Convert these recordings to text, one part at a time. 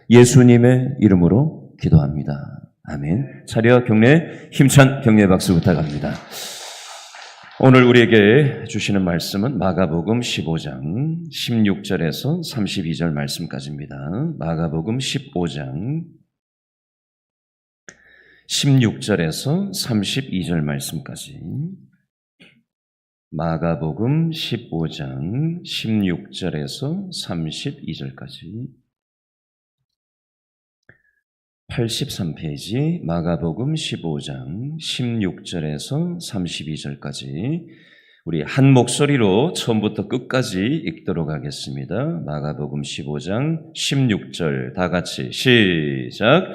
예수님의 이름으로 기도합니다. 아멘. 차려 경례, 힘찬 경례 박수 부탁합니다. 오늘 우리에게 주시는 말씀은 마가복음 15장 16절에서 32절 말씀까지입니다. 마가복음 15장 16절에서 32절 말씀까지. 마가복음 15장 16절에서 32절까지. 83페이지 마가복음 15장 16절에서 32절까지 우리 한 목소리로 처음부터 끝까지 읽도록 하겠습니다. 마가복음 15장 16절 다 같이 시작.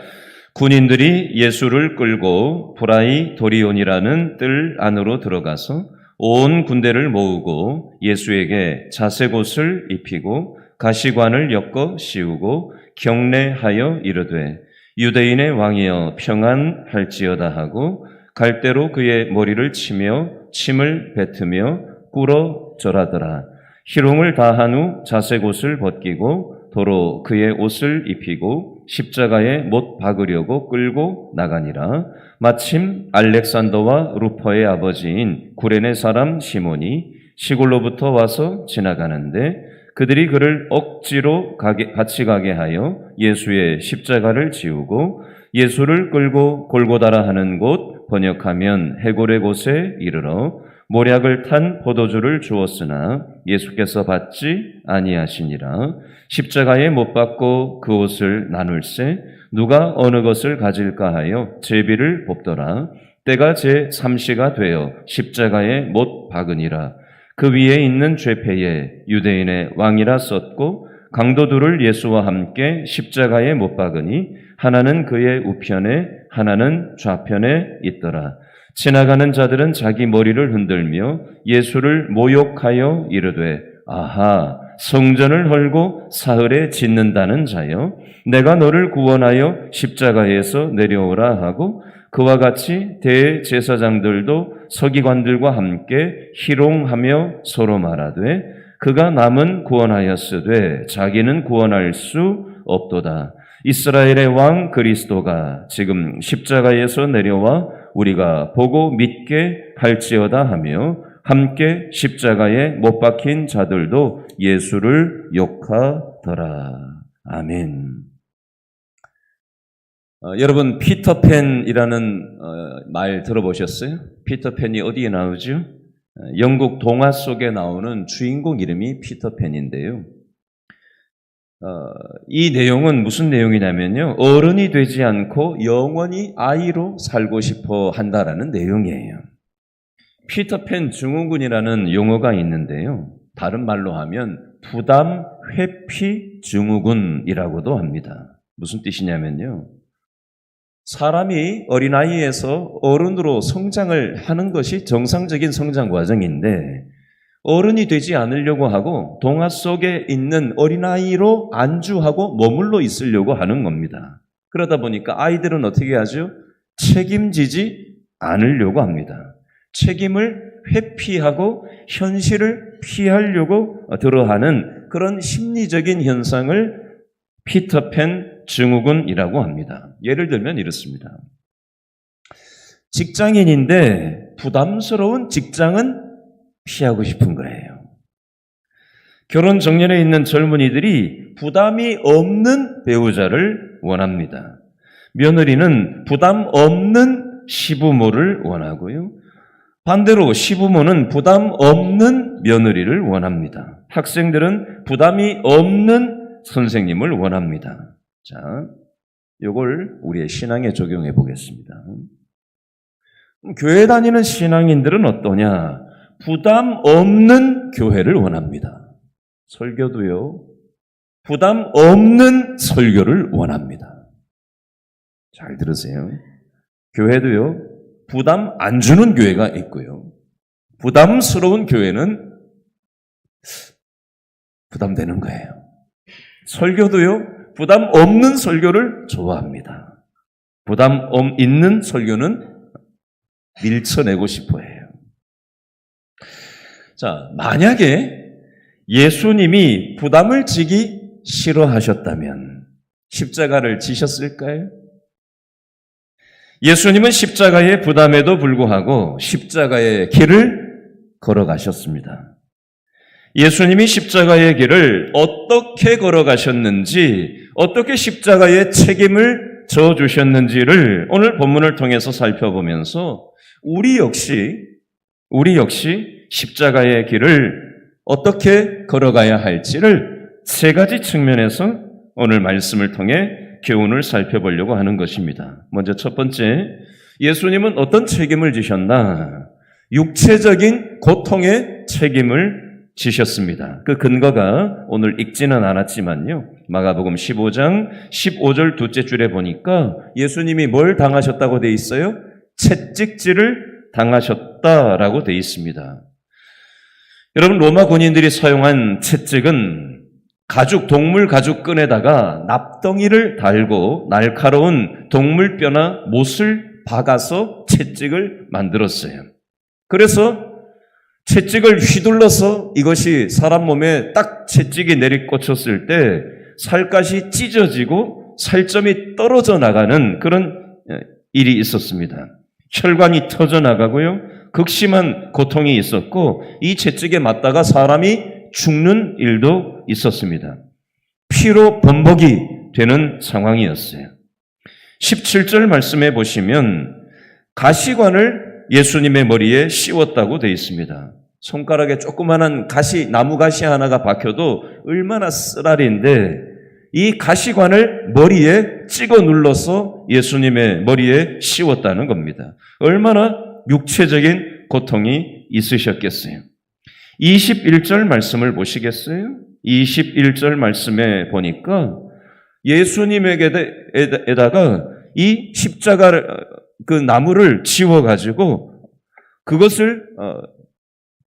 군인들이 예수를 끌고 브라이 도리온이라는 뜰 안으로 들어가서 온 군대를 모으고 예수에게 자색옷을 입히고 가시관을 엮어 씌우고 경례하여 이르되 유대인의 왕이여 평안할지어다 하고 갈대로 그의 머리를 치며 침을 뱉으며 꿇어 절하더라. 희롱을 다한 후 자색옷을 벗기고 도로 그의 옷을 입히고 십자가에 못 박으려고 끌고 나가니라. 마침 알렉산더와 루퍼의 아버지인 구레네 사람 시몬이 시골로부터 와서 지나가는데 그들이 그를 억지로 같이 가게 하여 예수의 십자가를 지우고 예수를 끌고 골고다라 하는 곳 번역하면 해골의 곳에 이르러 모략을 탄 포도주를 주었으나 예수께서 받지 아니하시니라. 십자가에 못 박고 그 옷을 나눌세 누가 어느 것을 가질까 하여 제비를 뽑더라. 때가 제3시가 되어 십자가에 못 박으니라. 그 위에 있는 죄패에 유대인의 왕이라 썼고 강도들을 예수와 함께 십자가에 못 박으니 하나는 그의 우편에 하나는 좌편에 있더라. 지나가는 자들은 자기 머리를 흔들며 예수를 모욕하여 이르되 아하 성전을 헐고 사흘에 짓는다는 자여 내가 너를 구원하여 십자가에서 내려오라 하고 그와 같이 대제사장들도 서기관들과 함께 희롱하며 서로 말하되 그가 남은 구원하였으되 자기는 구원할 수 없도다. 이스라엘의 왕 그리스도가 지금 십자가에서 내려와 우리가 보고 믿게 할지어다 하며 함께 십자가에 못 박힌 자들도 예수를 욕하더라. 아멘. 여러분 피터팬이라는 말 들어보셨어요? 피터팬이 어디에 나오죠? 영국 동화 속에 나오는 주인공 이름이 피터팬인데요. 이 내용은 무슨 내용이냐면요. 어른이 되지 않고 영원히 아이로 살고 싶어 한다라는 내용이에요. 피터팬 증후군이라는 용어가 있는데요. 다른 말로 하면 부담 회피 증후군이라고도 합니다. 무슨 뜻이냐면요. 사람이 어린아이에서 어른으로 성장을 하는 것이 정상적인 성장 과정인데 어른이 되지 않으려고 하고 동화 속에 있는 어린아이로 안주하고 머물러 있으려고 하는 겁니다. 그러다 보니까 아이들은 어떻게 하죠? 책임지지 않으려고 합니다. 책임을 회피하고 현실을 피하려고 들어하는 그런 심리적인 현상을 피터팬 증후군이라고 합니다. 예를 들면 이렇습니다. 직장인인데 부담스러운 직장은 피하고 싶은 거예요. 결혼 정년에 있는 젊은이들이 부담이 없는 배우자를 원합니다. 며느리는 부담 없는 시부모를 원하고요. 반대로 시부모는 부담 없는 며느리를 원합니다. 학생들은 부담이 없는 선생님을 원합니다. 자, 이걸 우리의 신앙에 적용해 보겠습니다. 교회 다니는 신앙인들은 어떠냐? 부담 없는 교회를 원합니다. 설교도요, 부담 없는 설교를 원합니다. 잘 들으세요. 교회도요, 부담 안 주는 교회가 있고요. 부담스러운 교회는 부담되는 거예요. 설교도요, 부담 없는 설교를 좋아합니다. 부담 있는 설교는 밀쳐내고 싶어 해요. 자, 만약에 예수님이 부담을 지기 싫어하셨다면 십자가를 지셨을까요? 예수님은 십자가의 부담에도 불구하고 십자가의 길을 걸어가셨습니다. 예수님이 십자가의 길을 어떻게 걸어가셨는지, 어떻게 십자가의 책임을 져주셨는지를 오늘 본문을 통해서 살펴보면서 우리 역시 십자가의 길을 어떻게 걸어가야 할지를 세 가지 측면에서 오늘 말씀을 통해 교훈을 살펴보려고 하는 것입니다. 먼저 첫 번째, 예수님은 어떤 책임을 지셨나? 육체적인 고통의 책임을 지셨습니다. 그 근거가 오늘 읽지는 않았지만요. 마가복음 15장 15절 둘째 줄에 보니까 예수님이 뭘 당하셨다고 돼 있어요? 채찍질을 당하셨다라고 돼 있습니다. 여러분, 로마 군인들이 사용한 채찍은 동물 가죽끈에다가 납덩이를 달고 날카로운 동물뼈나 못을 박아서 채찍을 만들었어요. 그래서 채찍을 휘둘러서 이것이 사람 몸에 딱 채찍이 내리꽂혔을 때 살갗이 찢어지고 살점이 떨어져 나가는 그런 일이 있었습니다. 혈관이 터져 나가고요. 극심한 고통이 있었고 이 채찍에 맞다가 사람이 죽는 일도 있었습니다. 피로 범벅이 되는 상황이었어요. 17절 말씀해 보시면 가시관을 예수님의 머리에 씌웠다고 되어 있습니다. 손가락에 조그마한 나무 가시 하나가 박혀도 얼마나 쓰라린데 이 가시관을 머리에 찍어 눌러서 예수님의 머리에 씌웠다는 겁니다. 얼마나 육체적인 고통이 있으셨겠어요. 21절 말씀을 보시겠어요? 21절 말씀에 보니까 예수님에게다가 이 십자가를 그 나무를 지워가지고 그것을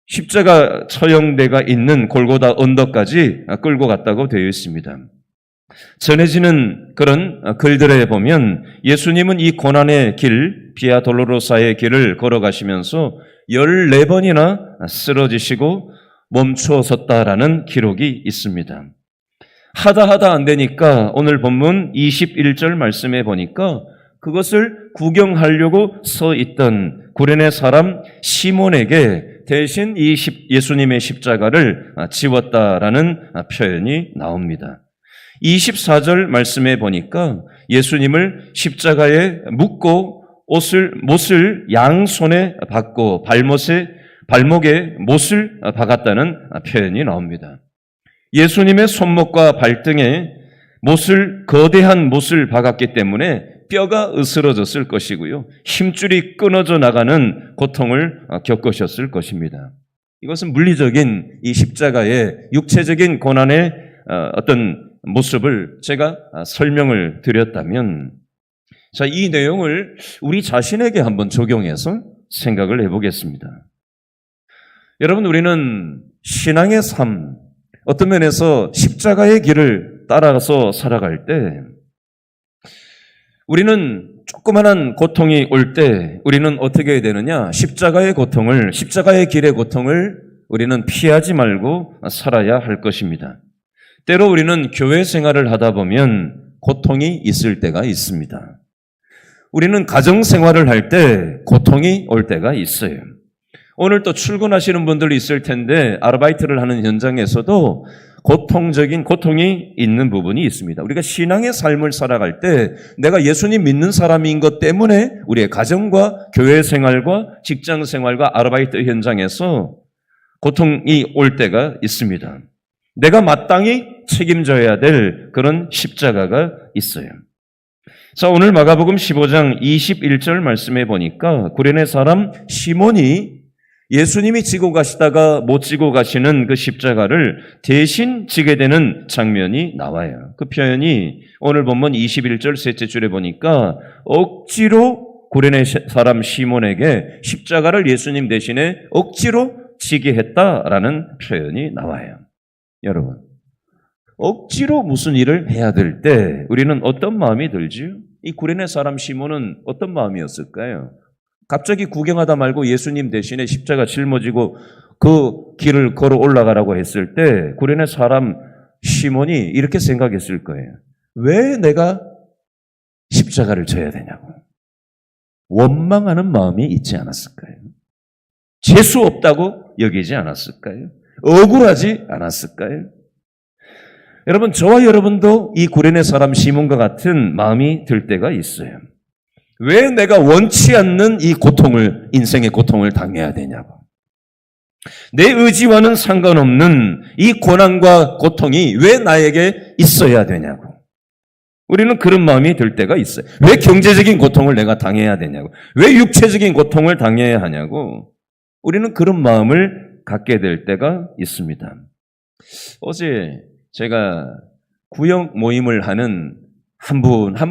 십자가 처형대가 있는 골고다 언덕까지 끌고 갔다고 되어 있습니다. 전해지는 그런 글들에 보면 예수님은 이 고난의 길, 비아 돌로로사의 길을 걸어가시면서 14번이나 쓰러지시고 멈춰 섰다라는 기록이 있습니다. 하다 안 되니까 오늘 본문 21절 말씀에 보니까 그것을 구경하려고 서 있던 구레네 사람 시몬에게 대신 이 예수님의 십자가를 지웠다라는 표현이 나옵니다. 24절 말씀에 보니까 예수님을 십자가에 묶고 못을 양손에 박고 발목에 못을 박았다는 표현이 나옵니다. 예수님의 손목과 발등에 거대한 못을 박았기 때문에 뼈가 으스러졌을 것이고요. 힘줄이 끊어져 나가는 고통을 겪으셨을 것입니다. 이것은 물리적인 이 십자가의 육체적인 고난의 어떤 모습을 제가 설명을 드렸다면, 자, 이 내용을 우리 자신에게 한번 적용해서 생각을 해보겠습니다. 여러분, 우리는 신앙의 삶, 어떤 면에서 십자가의 길을 따라서 살아갈 때 우리는 조그마한 고통이 올 때 우리는 어떻게 해야 되느냐? 십자가의 길의 고통을 우리는 피하지 말고 살아야 할 것입니다. 때로 우리는 교회 생활을 하다 보면 고통이 있을 때가 있습니다. 우리는 가정 생활을 할 때 고통이 올 때가 있어요. 오늘 또 출근하시는 분들이 있을 텐데 아르바이트를 하는 현장에서도 고통이 있는 부분이 있습니다. 우리가 신앙의 삶을 살아갈 때 내가 예수님 믿는 사람인 것 때문에 우리의 가정과 교회 생활과 직장 생활과 아르바이트 현장에서 고통이 올 때가 있습니다. 내가 마땅히 책임져야 될 그런 십자가가 있어요. 자, 오늘 마가복음 15장 21절 말씀해 보니까 구레네 사람 시몬이 예수님이 지고 가시다가 못 지고 가시는 그 십자가를 대신 지게 되는 장면이 나와요. 그 표현이 오늘 본문 21절 셋째 줄에 보니까 억지로 구레네 사람 시몬에게 십자가를 예수님 대신에 억지로 지게 했다라는 표현이 나와요. 여러분, 억지로 무슨 일을 해야 될 때 우리는 어떤 마음이 들지요? 이 구레네 사람 시몬은 어떤 마음이었을까요? 갑자기 구경하다 말고 예수님 대신에 십자가 짊어지고 그 길을 걸어 올라가라고 했을 때 구레네 사람 시몬이 이렇게 생각했을 거예요. 왜 내가 십자가를 져야 되냐고. 원망하는 마음이 있지 않았을까요? 재수 없다고 여기지 않았을까요? 억울하지 않았을까요? 여러분, 저와 여러분도 이 구레네 사람 시몬과 같은 마음이 들 때가 있어요. 왜 내가 원치 않는 이 고통을, 인생의 고통을 당해야 되냐고. 내 의지와는 상관없는 이 고난과 고통이 왜 나에게 있어야 되냐고. 우리는 그런 마음이 들 때가 있어요. 왜 경제적인 고통을 내가 당해야 되냐고. 왜 육체적인 고통을 당해야 하냐고. 우리는 그런 마음을 갖게 될 때가 있습니다. 어제 제가 구역 모임을 하는 한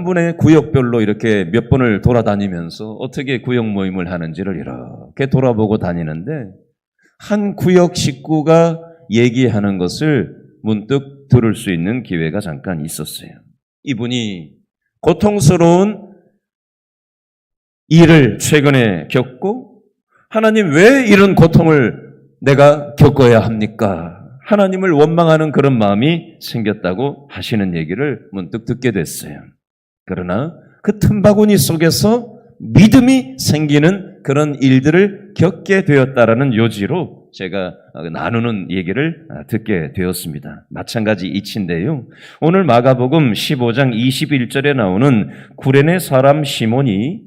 분의 구역별로 이렇게 몇 번을 돌아다니면서 어떻게 구역 모임을 하는지를 이렇게 돌아보고 다니는데 한 구역 식구가 얘기하는 것을 문득 들을 수 있는 기회가 잠깐 있었어요. 이분이 고통스러운 일을 최근에 겪고 하나님 왜 이런 고통을 내가 겪어야 합니까? 하나님을 원망하는 그런 마음이 생겼다고 하시는 얘기를 문득 듣게 됐어요. 그러나 그 틈바구니 속에서 믿음이 생기는 그런 일들을 겪게 되었다라는 요지로 제가 나누는 얘기를 듣게 되었습니다. 마찬가지 이치인데요. 오늘 마가복음 15장 21절에 나오는 구레네 사람 시몬이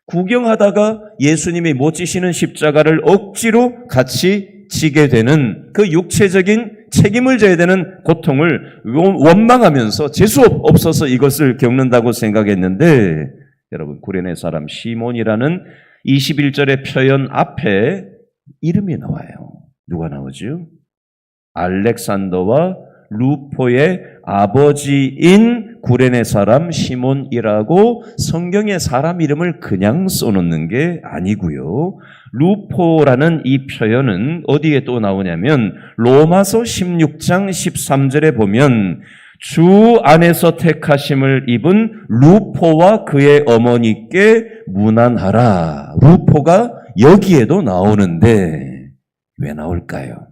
구경하다가 예수님이 못 지시는 십자가를 억지로 같이 지게 되는 그 육체적인 책임을 져야 되는 고통을 원망하면서 재수 없어서 이것을 겪는다고 생각했는데 여러분, 구레네 사람 시몬이라는 21절의 표현 앞에 이름이 나와요. 누가 나오죠? 알렉산더와 루포의 아버지인 구레네 사람 시몬이라고 성경의 사람 이름을 그냥 써놓는 게 아니고요. 루포라는 이 표현은 어디에 또 나오냐면 로마서 16장 13절에 보면 주 안에서 택하심을 입은 루포와 그의 어머니께 문안하라. 루포가 여기에도 나오는데 왜 나올까요?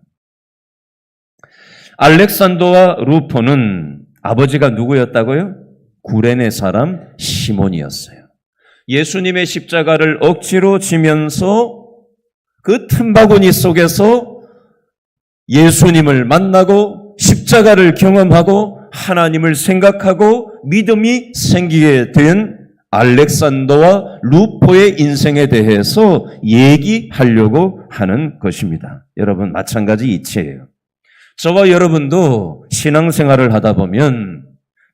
알렉산더와 루포는 아버지가 누구였다고요? 구레네 사람 시몬이었어요. 예수님의 십자가를 억지로 지면서 그 틈바구니 속에서 예수님을 만나고 십자가를 경험하고 하나님을 생각하고 믿음이 생기게 된 알렉산더와 루포의 인생에 대해서 얘기하려고 하는 것입니다. 여러분, 마찬가지 이치예요. 저와 여러분도 신앙생활을 하다 보면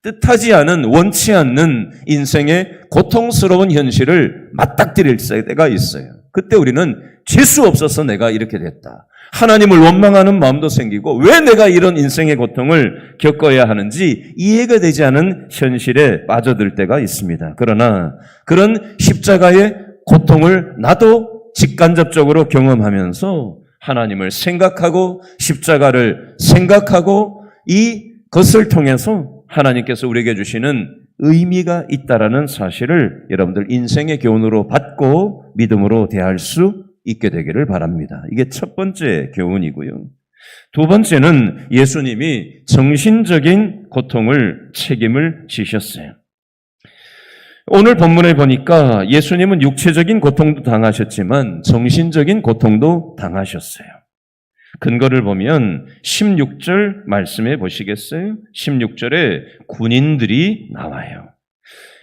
뜻하지 않은, 원치 않는 인생의 고통스러운 현실을 맞닥뜨릴 때가 있어요. 그때 우리는 재수 없어서 내가 이렇게 됐다. 하나님을 원망하는 마음도 생기고 왜 내가 이런 인생의 고통을 겪어야 하는지 이해가 되지 않은 현실에 빠져들 때가 있습니다. 그러나 그런 십자가의 고통을 나도 직간접적으로 경험하면서 하나님을 생각하고 십자가를 생각하고 이것을 통해서 하나님께서 우리에게 주시는 의미가 있다라는 사실을 여러분들 인생의 교훈으로 받고 믿음으로 대할 수 있게 되기를 바랍니다. 이게 첫 번째 교훈이고요. 두 번째는 예수님이 정신적인 고통을 책임을 지셨어요. 오늘 본문에 보니까 예수님은 육체적인 고통도 당하셨지만 정신적인 고통도 당하셨어요. 근거를 보면 16절 말씀해 보시겠어요? 16절에 군인들이 나와요.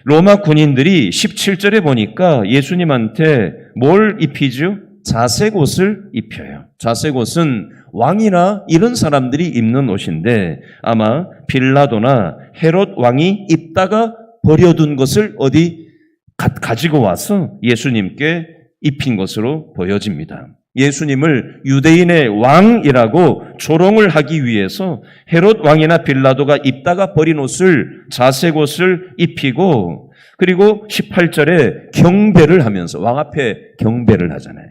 로마 군인들이 17절에 보니까 예수님한테 뭘 입히죠? 자색 옷을 입혀요. 자색 옷은 왕이나 이런 사람들이 입는 옷인데 아마 빌라도나 헤롯 왕이 입다가 버려둔 것을 어디 가지고 와서 예수님께 입힌 것으로 보여집니다. 예수님을 유대인의 왕이라고 조롱을 하기 위해서 헤롯 왕이나 빌라도가 입다가 버린 옷을, 자색 옷을 입히고, 그리고 18절에 경배를 하면서, 왕 앞에 경배를 하잖아요.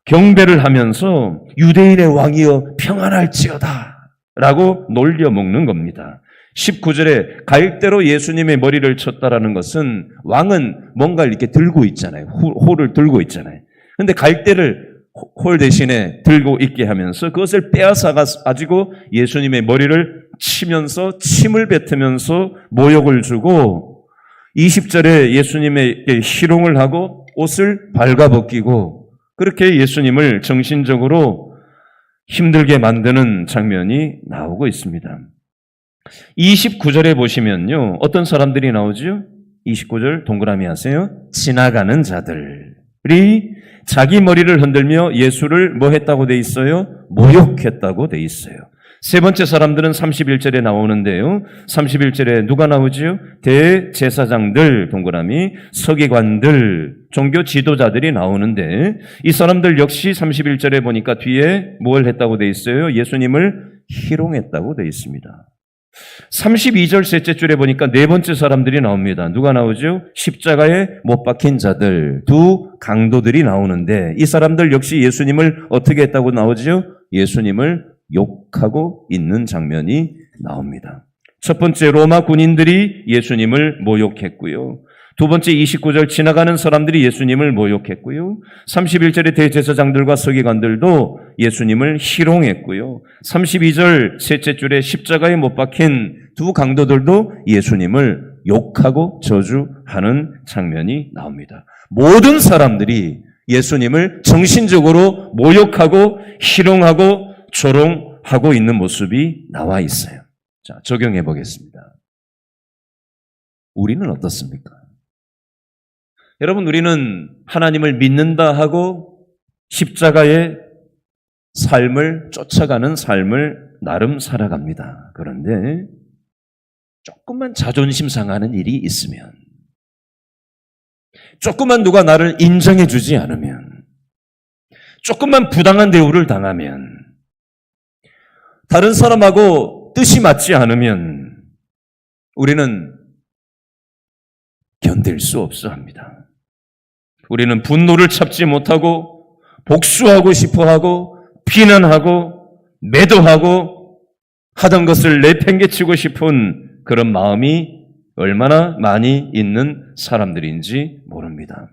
경배를 하면서 유대인의 왕이여 평안할지어다 라고 놀려먹는 겁니다. 19절에 갈대로 예수님의 머리를 쳤다라는 것은 왕은 뭔가를 이렇게 들고 있잖아요. 홀을 들고 있잖아요. 근데 갈대를 홀 대신에 들고 있게 하면서 그것을 빼앗아 가지고 예수님의 머리를 치면서 침을 뱉으면서 모욕을 주고 20절에 예수님에게 희롱을 하고 옷을 발가벗기고 그렇게 예수님을 정신적으로 힘들게 만드는 장면이 나오고 있습니다. 29절에 보시면요. 어떤 사람들이 나오죠? 29절 동그라미 하세요. 지나가는 자들이 자기 머리를 흔들며 예수를 뭐 했다고 돼 있어요? 모욕했다고 돼 있어요. 세 번째 사람들은 31절에 나오는데요. 31절에 누가 나오지요? 대제사장들, 동그라미, 서기관들, 종교 지도자들이 나오는데 이 사람들 역시 31절에 보니까 뒤에 뭘 했다고 돼 있어요? 예수님을 희롱했다고 돼 있습니다. 32절 셋째 줄에 보니까 네 번째 사람들이 나옵니다. 누가 나오죠? 십자가에 못 박힌 자들, 두 강도들이 나오는데 이 사람들 역시 예수님을 어떻게 했다고 나오죠? 예수님을 욕하고 있는 장면이 나옵니다. 첫 번째 로마 군인들이 예수님을 모욕했고요. 두 번째 29절 지나가는 사람들이 예수님을 모욕했고요. 31절의 대제사장들과 서기관들도 예수님을 희롱했고요. 32절 셋째 줄에 십자가에 못 박힌 두 강도들도 예수님을 욕하고 저주하는 장면이 나옵니다. 모든 사람들이 예수님을 정신적으로 모욕하고 희롱하고 조롱하고 있는 모습이 나와 있어요. 자, 적용해 보겠습니다. 우리는 어떻습니까? 여러분, 우리는 하나님을 믿는다 하고 십자가의 삶을 쫓아가는 삶을 나름 살아갑니다. 그런데 조금만 자존심 상하는 일이 있으면, 조금만 누가 나를 인정해 주지 않으면, 조금만 부당한 대우를 당하면, 다른 사람하고 뜻이 맞지 않으면 우리는 견딜 수 없어 합니다. 우리는 분노를 참지 못하고 복수하고 싶어 하고 비난하고 매도하고 하던 것을 내팽개치고 싶은 그런 마음이 얼마나 많이 있는 사람들인지 모릅니다.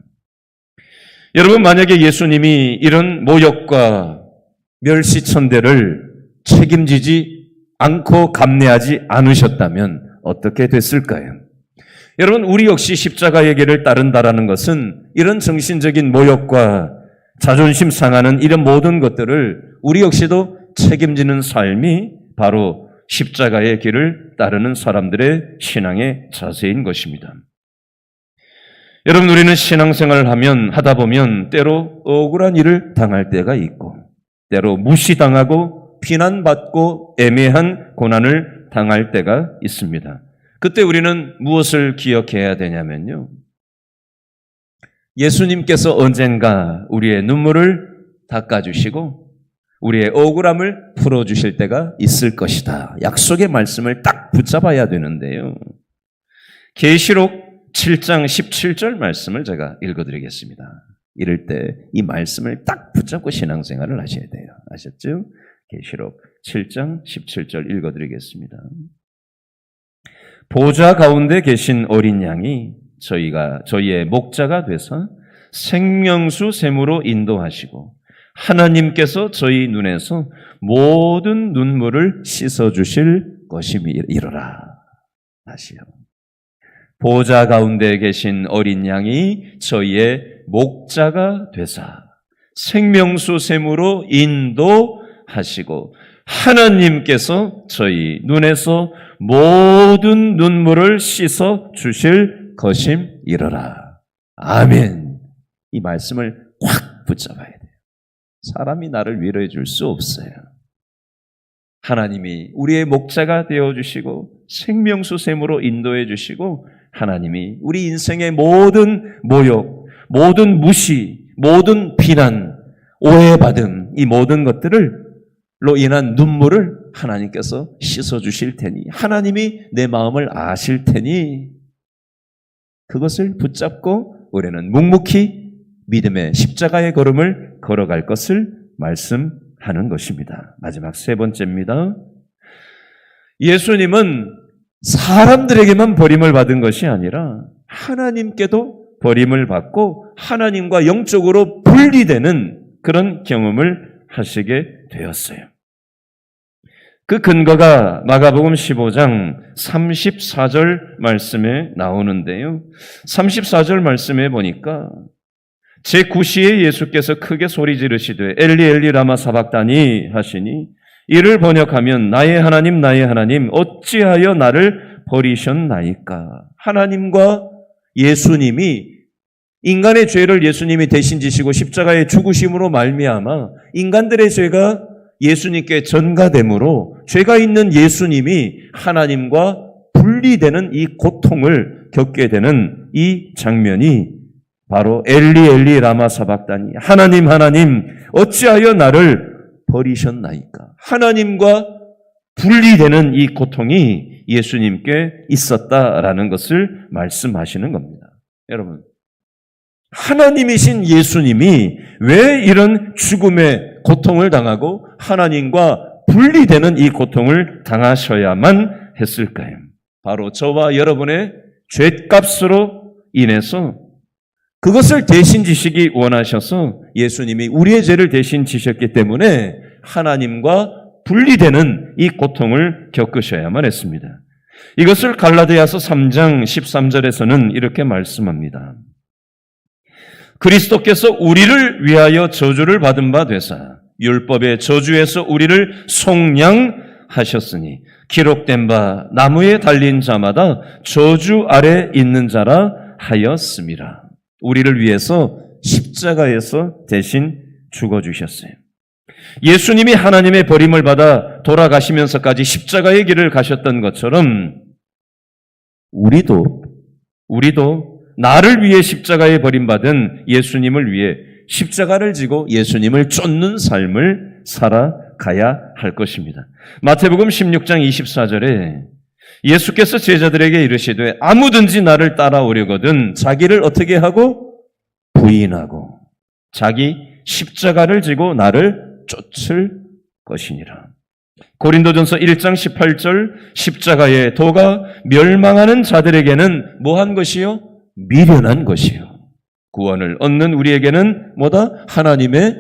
여러분, 만약에 예수님이 이런 모욕과 멸시천대를 책임지지 않고 감내하지 않으셨다면 어떻게 됐을까요? 여러분, 우리 역시 십자가의 길을 따른다라는 것은 이런 정신적인 모욕과 자존심 상하는 이런 모든 것들을 우리 역시도 책임지는 삶이 바로 십자가의 길을 따르는 사람들의 신앙의 자세인 것입니다. 여러분, 우리는 신앙생활을 하다 보면 때로 억울한 일을 당할 때가 있고 때로 무시당하고 비난받고 애매한 고난을 당할 때가 있습니다. 그때 우리는 무엇을 기억해야 되냐면요. 예수님께서 언젠가 우리의 눈물을 닦아주시고 우리의 억울함을 풀어주실 때가 있을 것이다. 약속의 말씀을 딱 붙잡아야 되는데요. 계시록 7장 17절 말씀을 제가 읽어드리겠습니다. 이럴 때 이 말씀을 딱 붙잡고 신앙생활을 하셔야 돼요. 아셨죠? 계시록 7장 17절 읽어드리겠습니다. 보좌 가운데 계신 어린 양이 저희의 목자가 돼서 생명수 샘으로 인도하시고 하나님께서 저희 눈에서 모든 눈물을 씻어주실 것임이로라. 다시요. 보좌 가운데 계신 어린 양이 저희의 목자가 되사 생명수 샘으로 인도하시고 하나님께서 저희 눈에서 모든 눈물을 씻어 주실 것임이로라. 아멘. 이 말씀을 확 붙잡아야 돼요. 사람이 나를 위로해 줄 수 없어요. 하나님이 우리의 목자가 되어주시고 생명수 샘으로 인도해 주시고 하나님이 우리 인생의 모든 모욕, 모든 무시, 모든 비난, 오해받음 이 모든 것들로 인한 눈물을 하나님께서 씻어주실 테니 하나님이 내 마음을 아실 테니 그것을 붙잡고 우리는 묵묵히 믿음의 십자가의 걸음을 걸어갈 것을 말씀하는 것입니다. 마지막 세 번째입니다. 예수님은 사람들에게만 버림을 받은 것이 아니라 하나님께도 버림을 받고 하나님과 영적으로 분리되는 그런 경험을 하시게 되었어요. 그 근거가 마가복음 15장 34절 말씀에 나오는데요. 34절 말씀에 보니까 제9시에 예수께서 크게 소리 지르시되 엘리 엘리 라마 사박다니 하시니 이를 번역하면 나의 하나님 나의 하나님 어찌하여 나를 버리셨나이까. 하나님과 예수님이 인간의 죄를 예수님이 대신 지시고 십자가의 죽으심으로 말미암아 인간들의 죄가 예수님께 전가됨으로 죄가 있는 예수님이 하나님과 분리되는 이 고통을 겪게 되는 이 장면이 바로 엘리 엘리 라마 사박다니 하나님 하나님 어찌하여 나를 버리셨나이까. 하나님과 분리되는 이 고통이 예수님께 있었다라는 것을 말씀하시는 겁니다. 여러분, 하나님이신 예수님이 왜 이런 죽음의 고통을 당하고 하나님과 분리되는 이 고통을 당하셔야만 했을까요? 바로 저와 여러분의 죄값으로 인해서 그것을 대신 지시기 원하셔서 예수님이 우리의 죄를 대신 지셨기 때문에 하나님과 분리되는 이 고통을 겪으셔야만 했습니다. 이것을 갈라디아서 3장 13절에서는 이렇게 말씀합니다. 그리스도께서 우리를 위하여 저주를 받은 바 되사 율법의 저주에서 우리를 속량하셨으니 기록된 바 나무에 달린 자마다 저주 아래 있는 자라 하였음이라. 우리를 위해서 십자가에서 대신 죽어주셨어요. 예수님이 하나님의 버림을 받아 돌아가시면서까지 십자가의 길을 가셨던 것처럼 우리도 나를 위해 십자가에 버림받은 예수님을 위해 십자가를 지고 예수님을 쫓는 삶을 살아가야 할 것입니다. 마태복음 16장 24절에 예수께서 제자들에게 이르시되 아무든지 나를 따라오려거든 자기를 어떻게 하고 부인하고 자기 십자가를 지고 나를 쫓을 것이니라. 고린도전서 1장 18절 십자가의 도가 멸망하는 자들에게는 뭐한 것이요? 미련한 것이요. 구원을 얻는 우리에게는 뭐다? 하나님의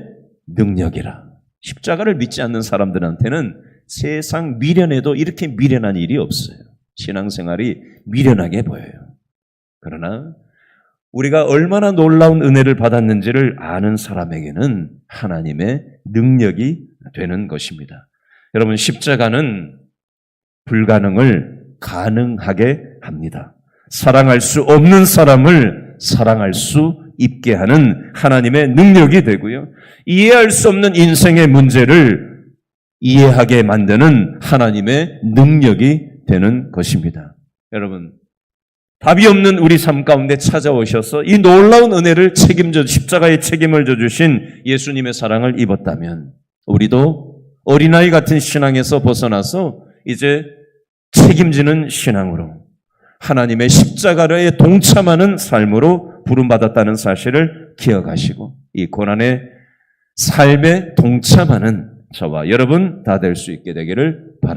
능력이라. 십자가를 믿지 않는 사람들한테는 세상 미련에도 이렇게 미련한 일이 없어요. 신앙생활이 미련하게 보여요. 그러나 우리가 얼마나 놀라운 은혜를 받았는지를 아는 사람에게는 하나님의 능력이 되는 것입니다. 여러분, 십자가는 불가능을 가능하게 합니다. 사랑할 수 없는 사람을 사랑할 수 있게 하는 하나님의 능력이 되고요. 이해할 수 없는 인생의 문제를 이해하게 만드는 하나님의 능력이 되는 것입니다. 여러분, 답이 없는 우리 삶 가운데 찾아오셔서 이 놀라운 은혜를 십자가의 책임을 져주신 예수님의 사랑을 입었다면 우리도 어린아이 같은 신앙에서 벗어나서 이제 책임지는 신앙으로 하나님의 십자가에 동참하는 삶으로 부름받았다는 사실을 기억하시고 이 고난의 삶에 동참하는 저와 여러분 다 될 수 있게 되기를 바랍니다.